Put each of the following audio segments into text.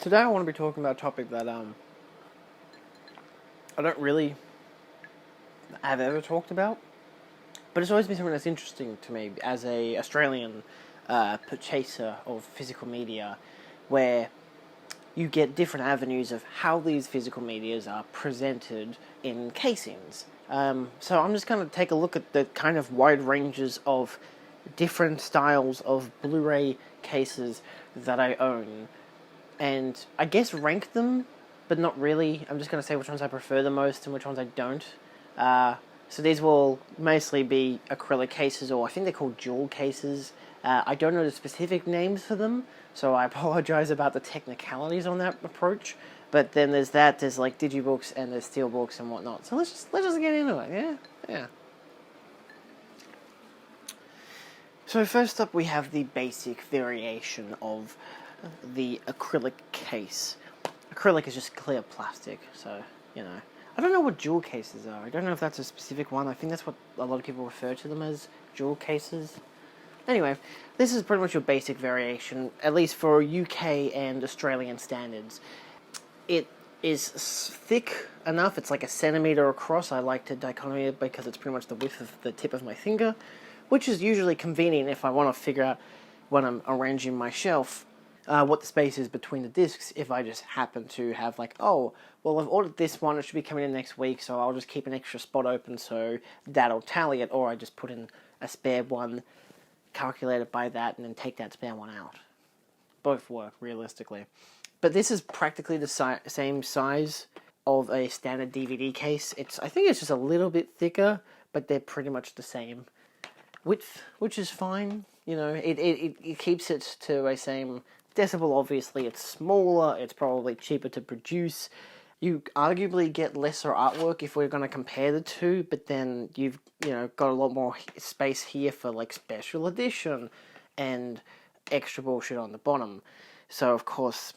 Today I want to be talking about a topic that I don't really have ever talked about, but it's always been something that's interesting to me as a Australian purchaser of physical media, where you get different avenues of how these physical medias are presented in casings. So I'm just going to take a look at the kind of wide ranges of different styles of Blu-ray cases that I own, and I guess rank them, but not really. I'm just going to say which ones I prefer the most and which ones I don't. So these will mostly be acrylic cases, or I think they're called jewel cases. I don't know the specific names for them, so I apologize about the technicalities on that approach. But then there's like Digibooks and there's Steelbooks and whatnot. So let's just get into it. Yeah. So first up, we have the basic variation of the acrylic case. Acrylic is just clear plastic, so, I don't know what jewel cases are. I don't know if that's a specific one. I think that's what a lot of people refer to them as, jewel cases. Anyway, this is pretty much your basic variation, at least for UK and Australian standards. It is thick enough, it's like a centimetre across. I like to dichotomy it because it's pretty much the width of the tip of my finger, which is usually convenient if I want to figure out when I'm arranging my shelf what the space is between the discs. If I just happen to have I've ordered this one, it should be coming in next week, so I'll just keep an extra spot open so that'll tally it, or I just put in a spare one, calculate it by that, and then take that spare one out. Both work, realistically. But this is practically the same size of a standard DVD case. I think it's just a little bit thicker, but they're pretty much the same width, which is fine. It keeps it to a same decibel. Obviously, it's smaller, it's probably cheaper to produce. You arguably get lesser artwork if we're going to compare the two, but then you've got a lot more space here for special edition and extra bullshit on the bottom. So of course,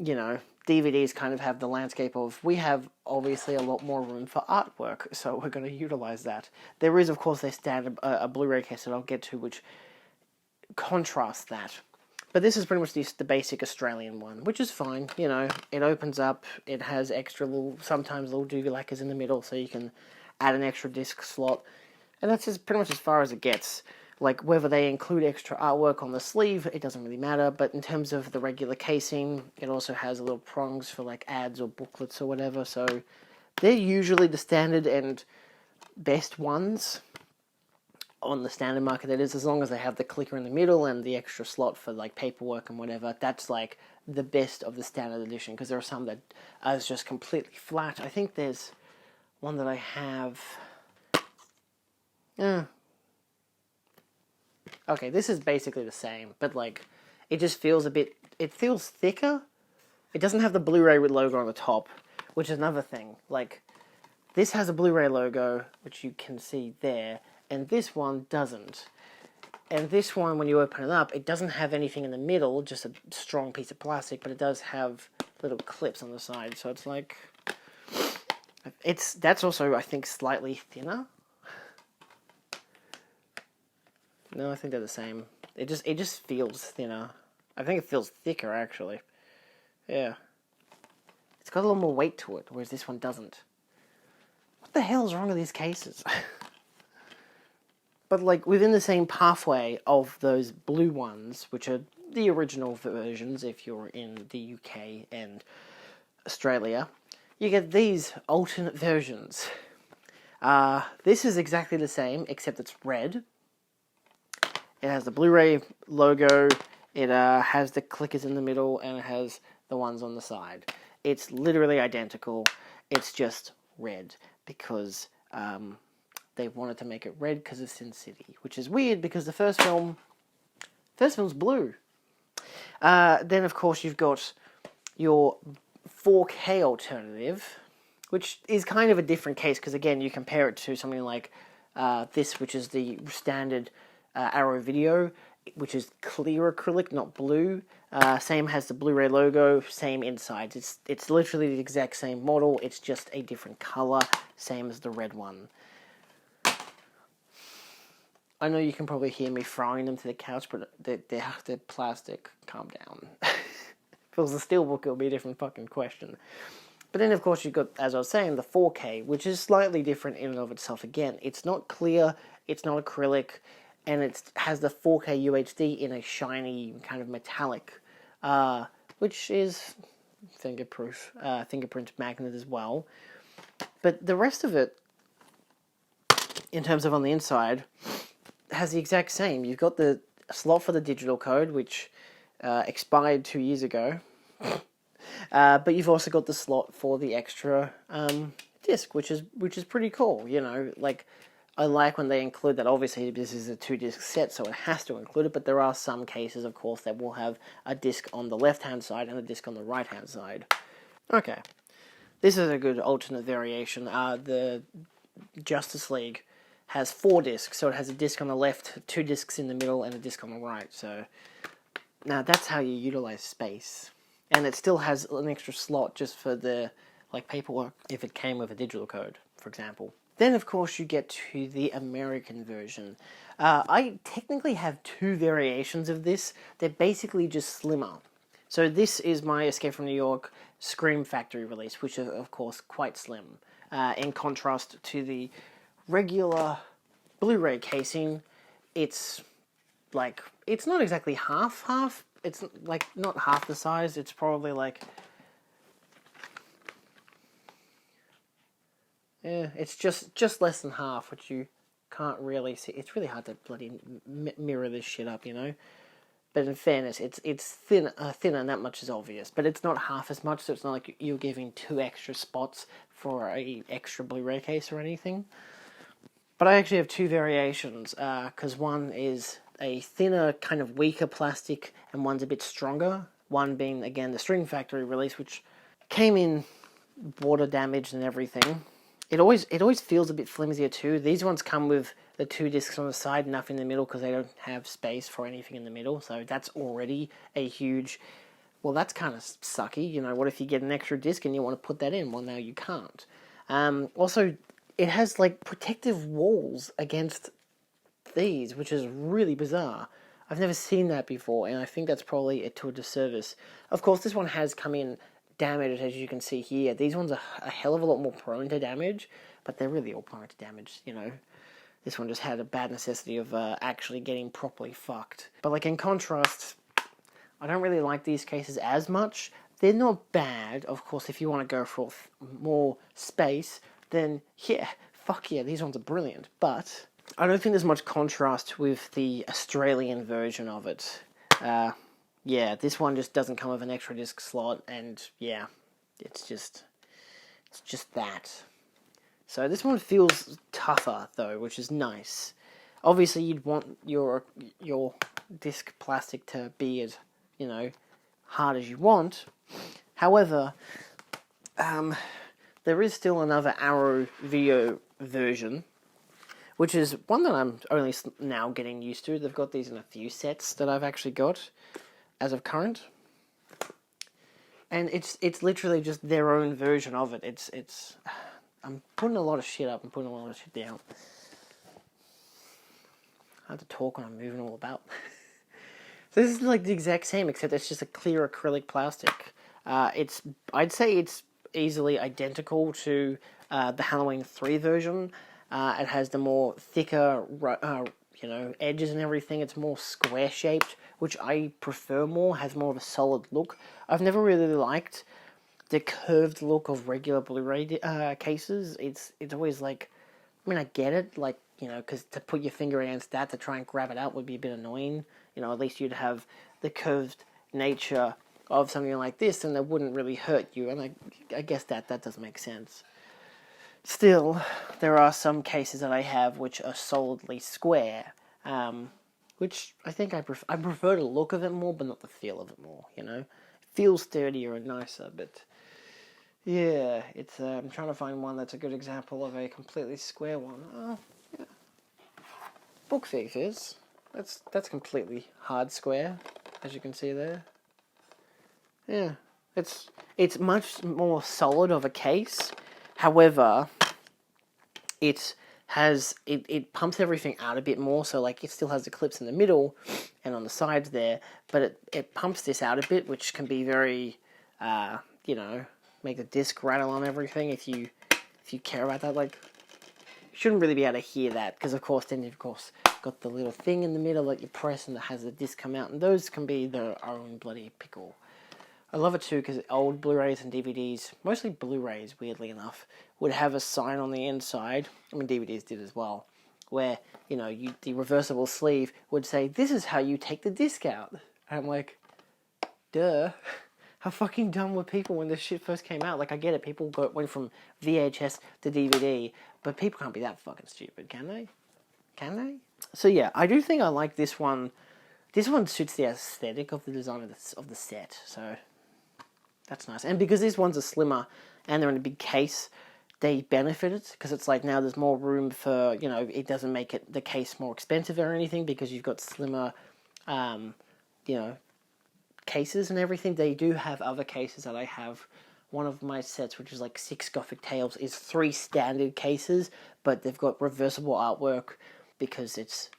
DVDs kind of have the landscape of, we have obviously a lot more room for artwork, so we're going to utilize that. There is of course a standard a Blu-ray case that I'll get to which contrasts that. But this is pretty much the basic Australian one, which is fine. It opens up, it has extra sometimes little doobie lacquers in the middle, so you can add an extra disc slot. And that's just pretty much as far as it gets. Whether they include extra artwork on the sleeve, it doesn't really matter, but in terms of the regular casing, it also has little prongs for ads or booklets or whatever, so they're usually the standard and best ones on the standard market. That is, as long as they have the clicker in the middle and the extra slot for paperwork and whatever. That's the best of the standard edition, because there are some that are just completely flat. I think there's one that I have. Okay, this is basically the same, but it just feels it feels thicker. It doesn't have the Blu-ray logo on the top, which is another thing. This has a Blu-ray logo, which you can see there, and this one doesn't. And this one, when you open it up, it doesn't have anything in the middle, just a strong piece of plastic, but it does have little clips on the side, so that's also, I think, slightly thinner. No, I think they're the same. It just feels thinner. I think it feels thicker, actually. Yeah. It's got a little more weight to it, whereas this one doesn't. What the hell is wrong with these cases? But within the same pathway of those blue ones, which are the original versions if you're in the UK and Australia, you get these alternate versions. This is exactly the same, except it's red. It has the Blu-ray logo, it has the clickers in the middle, and it has the ones on the side. It's literally identical, it's just red, because they wanted to make it red because of Sin City, which is weird because the first film's blue. Then of course you've got your 4K alternative, which is kind of a different case, because again you compare it to something like this, which is the standard Arrow Video, which is clear acrylic, not blue. Same has the Blu-ray logo, same insides. It's literally the exact same model, it's just a different color, same as the red one. I know you can probably hear me throwing them to the couch, but they're plastic. Calm down. was the Steelbook, it would be a different fucking question. But then, of course, you've got, as I was saying, the 4K, which is slightly different in and of itself. Again, it's not clear, it's not acrylic, and it has the 4K UHD in a shiny kind of metallic, which is fingerprint magnet as well. But the rest of it, in terms of on the inside, has the exact same. You've got the slot for the digital code, which expired 2 years ago. But you've also got the slot for the extra disc, which is pretty cool. You know, like, I like when they include that. Obviously, this is a 2-disc set, so it has to include it. But there are some cases, of course, that will have a disc on the left-hand side and a disc on the right-hand side. Okay, this is a good alternate variation. The Justice League has 4 discs, so it has a disc on the left, 2 discs in the middle, and a disc on the right. So now that's how you utilize space. And it still has an extra slot just for the paperwork if it came with a digital code, for example. Then, of course, you get to the American version. I technically have 2 variations of this. They're basically just slimmer. So this is my Escape from New York Scream Factory release, which is, of course, quite slim. In contrast to the regular Blu-ray casing, it's not exactly half. It's not half the size. It's probably it's just less than half, which you can't really see. It's really hard to bloody mirror this shit up, you know. But in fairness, it's thinner, and that much is obvious. But it's not half as much, so it's not like you're giving 2 extra spots for a extra Blu-ray case or anything. But I actually have 2 variations, because one is a thinner, kind of weaker plastic, and one's a bit stronger. One being, again, the Scream Factory release, which came in water damaged and everything. It always feels a bit flimsier too. These ones come with the 2 discs on the side, nothing in the middle, because they don't have space for anything in the middle. So that's already a huge... Well, that's kind of sucky. You know, what if you get an extra disc and you want to put that in? Well, now you can't. Also, it has protective walls against these, which is really bizarre. I've never seen that before, and I think that's probably to a disservice. Of course, this one has come in damaged, as you can see here. These ones are a hell of a lot more prone to damage, but they're really all prone to damage, you know. This one just had a bad necessity of actually getting properly fucked. But in contrast, I don't really like these cases as much. They're not bad. Of course, if you want to go for more space, then yeah, fuck yeah, these ones are brilliant. But I don't think there's much contrast with the Australian version of it. Yeah, this one just doesn't come with an extra disc slot, and yeah, it's just that. So this one feels tougher though, which is nice. Obviously, you'd want your disc plastic to be as, you know, hard as you want. However, there is still another Arrow Video version, which is one that I'm only now getting used to. They've got these in a few sets that I've actually got as of current, and it's literally just their own version of it. It's I'm putting a lot of shit up and putting a lot of shit down. I have to talk when I'm moving all about. So this is the exact same, except it's just a clear acrylic plastic. I'd say it's easily identical to the Halloween 3 version. It has the more thicker, edges and everything. It's more square-shaped, which I prefer more, has more of a solid look. I've never really liked the curved look of regular Blu-ray cases. It's always I get it, because to put your finger against that to try and grab it out would be a bit annoying. You know, at least you'd have the curved nature of something like this, and that wouldn't really hurt you, and I guess that does make sense. Still, there are some cases that I have which are solidly square, which I think I prefer the look of it more, but not the feel of it more, you know? It feels sturdier and nicer, but yeah, it's I'm trying to find one that's a good example of a completely square one. Oh, yeah. Book Thief is. That's completely hard square, as you can see there. Yeah, it's much more solid of a case. However, it it pumps everything out a bit more, so like it still has the clips in the middle and on the sides there, but it pumps this out a bit, which can be very, you know, make the disc rattle on everything if you care about that. Like, you shouldn't really be able to hear that, because of course then you've got the little thing in the middle that you press and that has the disc come out, and those can be their own bloody pickle. I love it too because old Blu-rays and DVDs, mostly Blu-rays weirdly enough, would have a sign on the inside, I mean DVDs did as well, where, you know, the reversible sleeve would say, "This is how you take the disc out." And I'm like, duh. How fucking dumb were people when this shit first came out? Like, I get it, people went from VHS to DVD, but people can't be that fucking stupid, can they? Can they? So yeah, I do think I like this one. This one suits the aesthetic of the design of the set, so that's nice. And because these ones are slimmer and they're in a big case, they benefited, because it's like now there's more room for, you know, it doesn't make the case more expensive or anything because you've got slimmer, you know, cases and everything. They do have other cases that I have. One of my sets, which is like 6 Gothic Tales, is 3 standard cases, but they've got reversible artwork because it's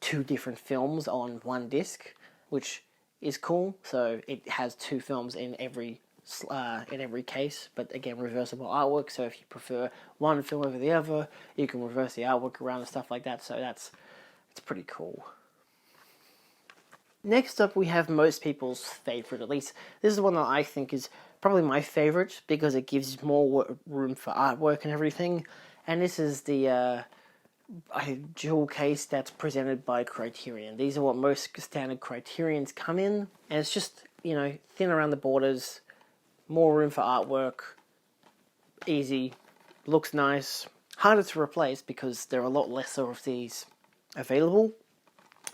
2 different films on one disc, which is cool. So it has 2 films in every case, but again, reversible artwork. So if you prefer one film over the other, you can reverse the artwork around and stuff like that. So it's pretty cool. Next up, we have most people's favorite. At least this is the one that I think is probably my favorite because it gives more room for artwork and everything. And this is the jewel case that's presented by Criterion. These are what most standard Criterions come in, and it's just, you know, thin around the borders, more room for artwork, easy, looks nice, harder to replace because there are a lot lesser of these available.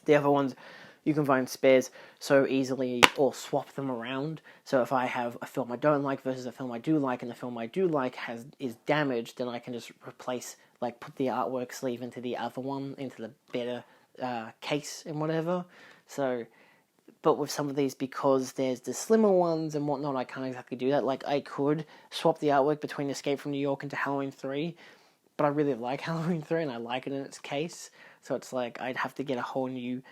The other ones you can find spares so easily or swap them around. So if I have a film I don't like versus a film I do like, and the film I do like is damaged, then I can just replace, like, put the artwork sleeve into the other one, into the better case and whatever. So, but with some of these, because there's the slimmer ones and whatnot, I can't exactly do that. Like, I could swap the artwork between Escape from New York into Halloween 3, but I really like Halloween 3 and I like it in its case. So it's like I'd have to get a whole new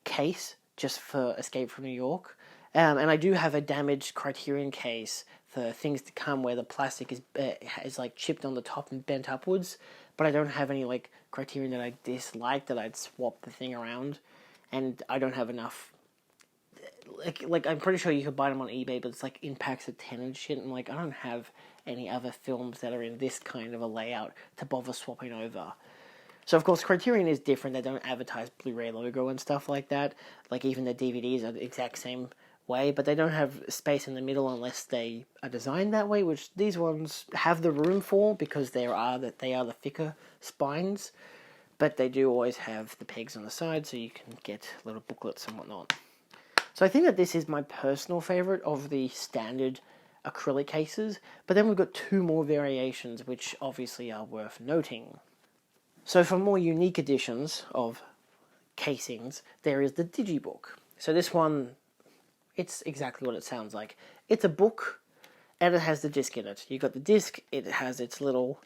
case just for Escape from New York. And I do have a damaged Criterion case for Things to Come where the plastic is like chipped on the top and bent upwards, but I don't have any like Criterion that I dislike that I'd swap the thing around, and I don't have enough. Like I'm pretty sure you could buy them on eBay, but it's like in packs of 10 and shit, and like I don't have any other films that are in this kind of a layout to bother swapping over. So of course Criterion is different. They don't advertise Blu-ray logo and stuff like that. Like even the DVDs are the exact same way, but they don't have space in the middle unless they are designed that way, which these ones have the room for because they are the thicker spines, but they do always have the pegs on the side so you can get little booklets and whatnot. So I think that this is my personal favorite of the standard acrylic cases, but then we've got 2 more variations which obviously are worth noting. So for more unique editions of casings, there is the Digibook. So this one, it's exactly what it sounds like. It's a book, and it has the disc in it. You've got the disc, it has its little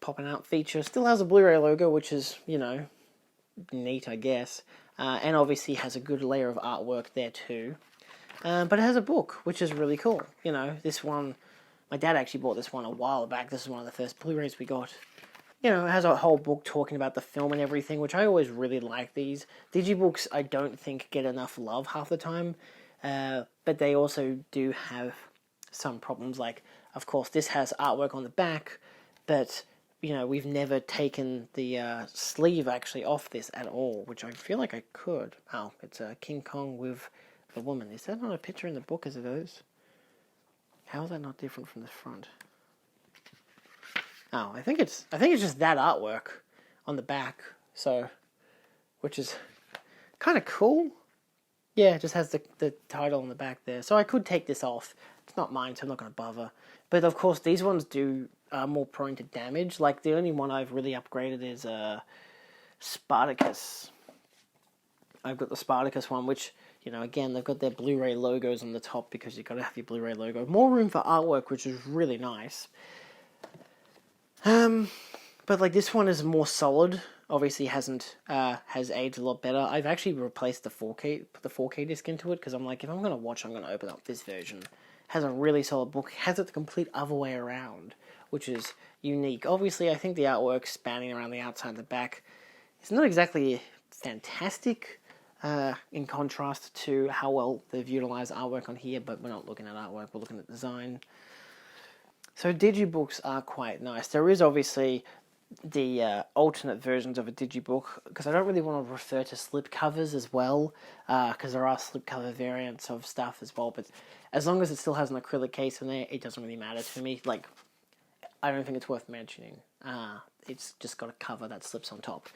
popping out feature, still has a Blu-ray logo, which is, you know, neat, I guess. And obviously has a good layer of artwork there too. But it has a book, which is really cool. You know, this one, my dad actually bought this one a while back. This is one of the first Blu-rays we got. You know, it has a whole book talking about the film and everything, which I always really like these. Digibooks, I don't think, get enough love half the time. But they also do have some problems. Like, of course, this has artwork on the back, but you know, we've never taken the sleeve actually off this at all, which I feel like I could. Oh, it's a King Kong with a woman. Is that not a picture in the book as it is? How is that not different from the front? Oh, I think it's just that artwork on the back, so, which is kind of cool. Yeah, it just has the title on the back there. So I could take this off. It's not mine, so I'm not going to bother. But of course, these ones are more prone to damage. Like, the only one I've really upgraded is Spartacus. I've got the Spartacus one, which, you know, again, they've got their Blu-ray logos on the top because you've got to have your Blu-ray logo. More room for artwork, which is really nice. But But like this one is more solid. Obviously, has aged a lot better. I've actually replaced the 4K, put the 4K disc into it because I'm like, if I'm gonna watch, I'm gonna open up this version. Has a really solid book. Has it the complete other way around, which is unique. Obviously, I think the artwork spanning around the outside and the back is not exactly fantastic in contrast to how well they've utilized artwork on here, but we're not looking at artwork, we're looking at design. So digibooks are quite nice. There is obviously the alternate versions of a digibook, because I don't really want to refer to slipcovers as well, because there are slipcover variants of stuff as well, but as long as it still has an acrylic case in there, it doesn't really matter to me. Like, I don't think it's worth mentioning. It's just got a cover that slips on top,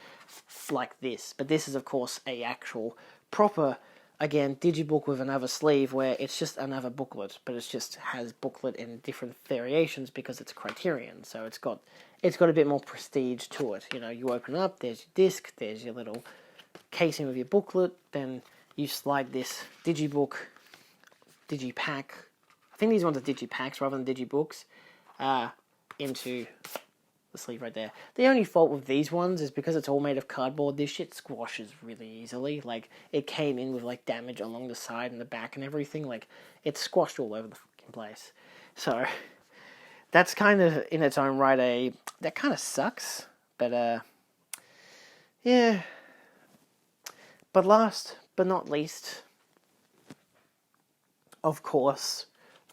like this. But this is, of course, a actual proper, again, digibook with another sleeve where it's just another booklet, but it just has booklet in different variations because it's Criterion. So it's got a bit more prestige to it. You know, you open up, there's your disc, there's your little casing with your booklet, then you slide this digibook, digipack. I think these ones are digipacks rather than digibooks. Into the sleeve right there. The only fault with these ones is because it's all made of cardboard, this shit squashes really easily. Like, it came in with, like, damage along the side and the back and everything. Like, it's squashed all over the fucking place. So, that's kind of, in its own right, that kind of sucks. But, yeah. But last but not least, of course,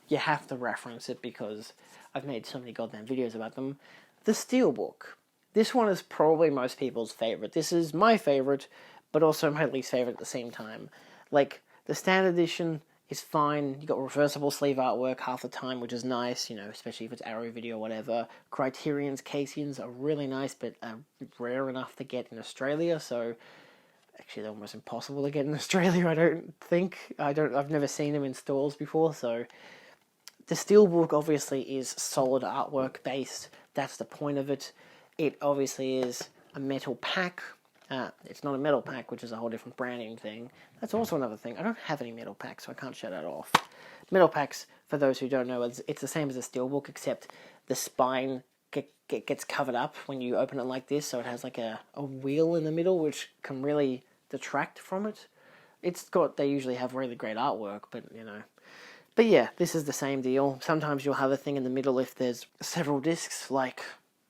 you have to reference it because I've made so many goddamn videos about them. The Steelbook. This one is probably most people's favorite. This is my favorite, but also my least favorite at the same time. Like, the standard edition is fine. You got reversible sleeve artwork half the time, which is nice, you know, especially if it's Arrow Video or whatever. Criterion's casings are really nice, but rare enough to get in Australia, so actually they're almost impossible to get in Australia, I don't think. I've never seen them in stores before, so the Steelbook obviously is solid artwork based. That's the point of it. It obviously is a metal pack. It's not a metal pack, which is a whole different branding thing. That's also another thing. I don't have any metal packs, so I can't shut that off. Metal packs, for those who don't know, it's the same as a Steelbook, except the spine gets covered up when you open it like this, so it has like a wheel in the middle, which can really detract from it. They usually have really great artwork, but, you know. But yeah, this is the same deal. Sometimes you'll have a thing in the middle if there's several discs, like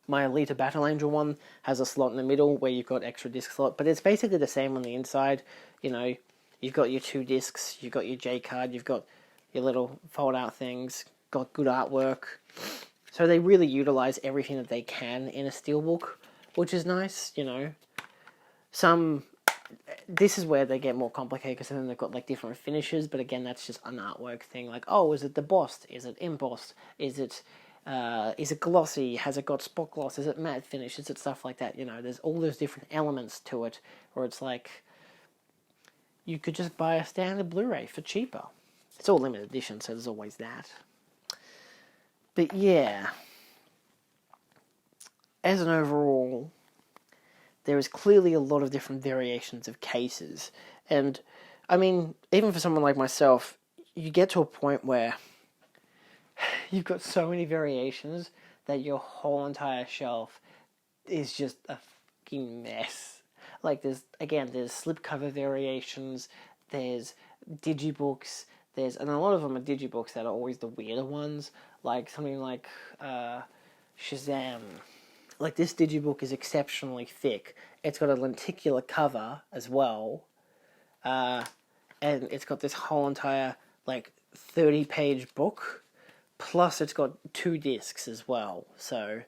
my Alita Battle Angel one has a slot in the middle where you've got extra disc slot, but it's basically the same on the inside. You know, you've got your 2 discs, you've got your J card, you've got your little fold out things, got good artwork. So they really utilize everything that they can in a Steelbook, which is nice, you know. This is where they get more complicated because then they've got like different finishes, but again, that's just an artwork thing. Like, oh, is it debossed? Is it embossed? Is it glossy? Has it got spot gloss? Is it matte finish? Is it stuff like that? You know, there's all those different elements to it, or it's like you could just buy a standard Blu-ray for cheaper. It's all limited edition, so there's always that. But yeah, as an overall, there is clearly a lot of different variations of cases. And, I mean, even for someone like myself, you get to a point where you've got so many variations that your whole entire shelf is just a fucking mess. Like, there's slipcover variations, there's digibooks, and a lot of them are digibooks that are always the weirder ones, like something like Shazam. Like, this digibook is exceptionally thick. It's got a lenticular cover as well. And it's got this whole entire, like, 30-page book. Plus, it's got 2 discs as well. So,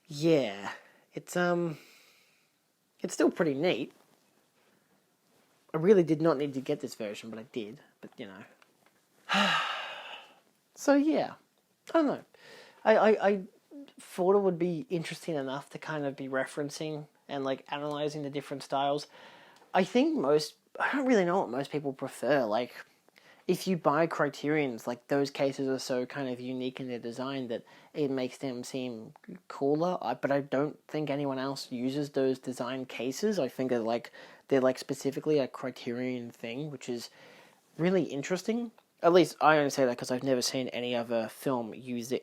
yeah. It's still pretty neat. I really did not need to get this version, but I did. But, you know. So, yeah. I don't know. I thought it would be interesting enough to kind of be referencing and like analyzing the different styles. I don't really know what most people prefer. Like, if you buy Criterions, like, those cases are so kind of unique in their design that it makes them seem cooler. But I don't think anyone else uses those design cases. I think they're specifically a Criterion thing, which is really interesting. At least I only say that because I've never seen any other film use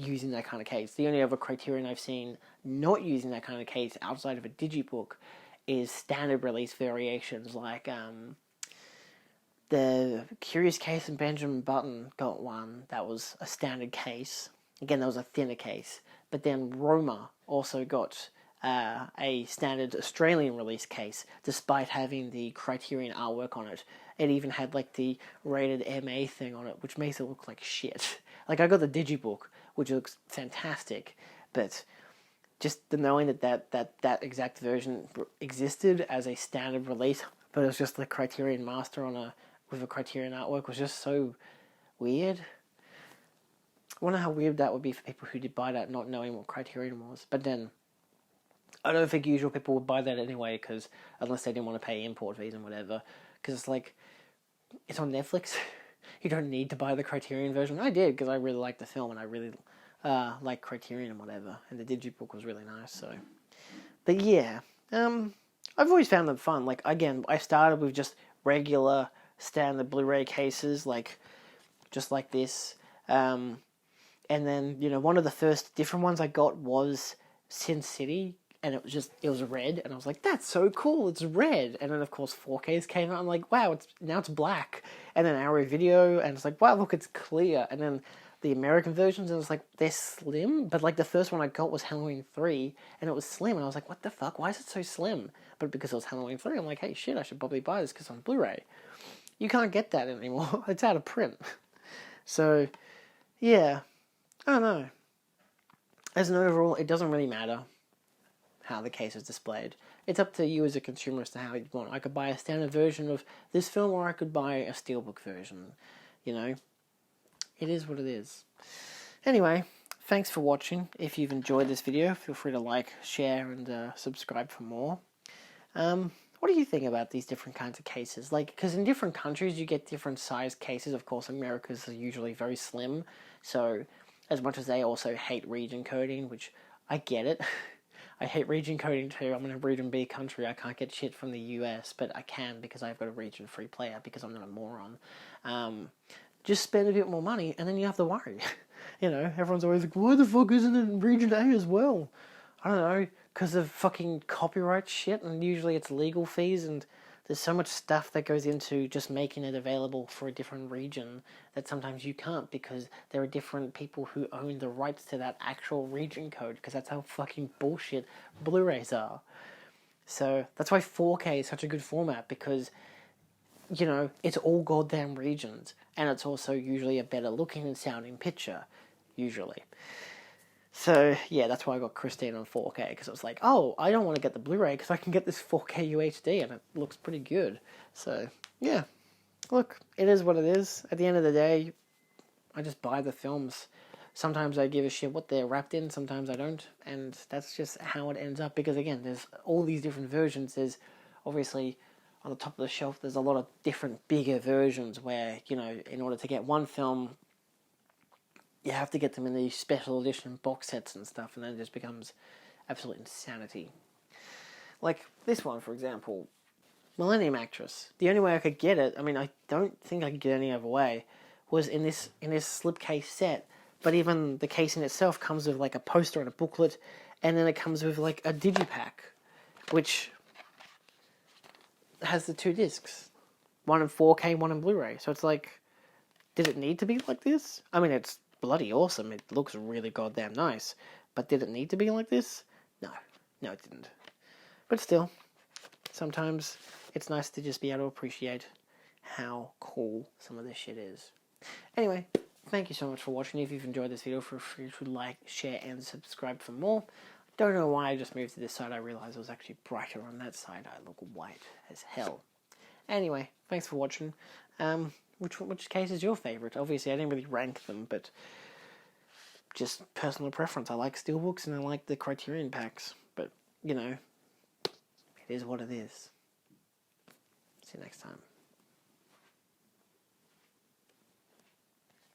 using that kind of case. The only other Criterion I've seen not using that kind of case outside of a Digibook is standard release variations, like the Curious Case and Benjamin Button got one that was a standard case. Again, that was a thinner case. But then Roma also got a standard Australian release case, despite having the Criterion artwork on it. It even had like the rated MA thing on it, which makes it look like shit. Like, I got the Digibook, which looks fantastic, but just the knowing that exact version existed as a standard release, but it was just the Criterion Master with a Criterion artwork, was just so weird. I wonder how weird that would be for people who did buy that not knowing what Criterion was. But then, I don't think usual people would buy that anyway, because unless they didn't want to pay import fees and whatever, because it's like, it's on Netflix. You don't need to buy the Criterion version. I did, because I really liked the film, and I really like Criterion and whatever, and the Digibook was really nice, so. But yeah, I've always found them fun. Like, again, I started with just regular standard Blu-ray cases, like, just like this, and then, you know, one of the first different ones I got was Sin City, and it was red, and I was like, that's so cool, it's red. And then, of course, 4Ks came out, I'm like, wow, now it's black. And then Arrow Video, and it's like, wow, look, it's clear. And then the American versions, and it was like, they're slim, but like the first one I got was Halloween 3, and it was slim, and I was like, what the fuck, why is it so slim? But because it was Halloween 3, I'm like, hey, shit, I should probably buy this because it's on Blu-ray. You can't get that anymore, it's out of print. So, yeah, I don't know. As an overall, it doesn't really matter how the case is displayed. It's up to you as a consumer as to how you want. I could buy a standard version of this film, or I could buy a Steelbook version. You know, it is what it is. Anyway, thanks for watching. If you've enjoyed this video, feel free to like, share, and subscribe for more. What do you think about these different kinds of cases? Like, because in different countries you get different size cases. Of course, America's are usually very slim, so as much as they also hate region coding, which I get it. I hate region coding too. I'm in a region B country. I can't get shit from the US, but I can because I've got a region free player because I'm not a moron. Just spend a bit more money and then you have to worry. You know, everyone's always like, why the fuck isn't it in region A as well? I don't know, because of fucking copyright shit, and usually it's legal fees, and there's so much stuff that goes into just making it available for a different region that sometimes you can't because there are different people who own the rights to that actual region code, because that's how fucking bullshit Blu-rays are. So that's why 4K is such a good format, because, you know, it's all goddamn regions, and it's also usually a better looking and sounding picture, usually. So, yeah, that's why I got Criterion on 4K, because I was like, oh, I don't want to get the Blu-ray, because I can get this 4K UHD, and it looks pretty good. So, yeah, look, it is what it is. At the end of the day, I just buy the films. Sometimes I give a shit what they're wrapped in, sometimes I don't, and that's just how it ends up, because, again, there's all these different versions. There's, obviously, on the top of the shelf, there's a lot of different bigger versions where, you know, in order to get one film, you have to get them in these special edition box sets and stuff, and then it just becomes absolute insanity. Like this one, for example, Millennium Actress. The only way I could get it, I mean, I don't think I could get any other way, was in this slipcase set. But even the case in itself comes with like a poster and a booklet, and then it comes with like a digipack, which has the 2 discs, one in 4K, one in Blu-ray. So it's like, did it need to be like this? I mean, it's bloody awesome. It looks really goddamn nice. But did it need to be like this? No. No, it didn't. But still, sometimes it's nice to just be able to appreciate how cool some of this shit is. Anyway, thank you so much for watching. If you've enjoyed this video, feel free to like, share, and subscribe for more. Don't know why I just moved to this side. I realized it was actually brighter on that side. I look white as hell. Anyway, thanks for watching. Which case is your favourite? Obviously, I didn't really rank them, but just personal preference. I like Steelbooks and I like the Criterion packs, but, you know, it is what it is. See you next time.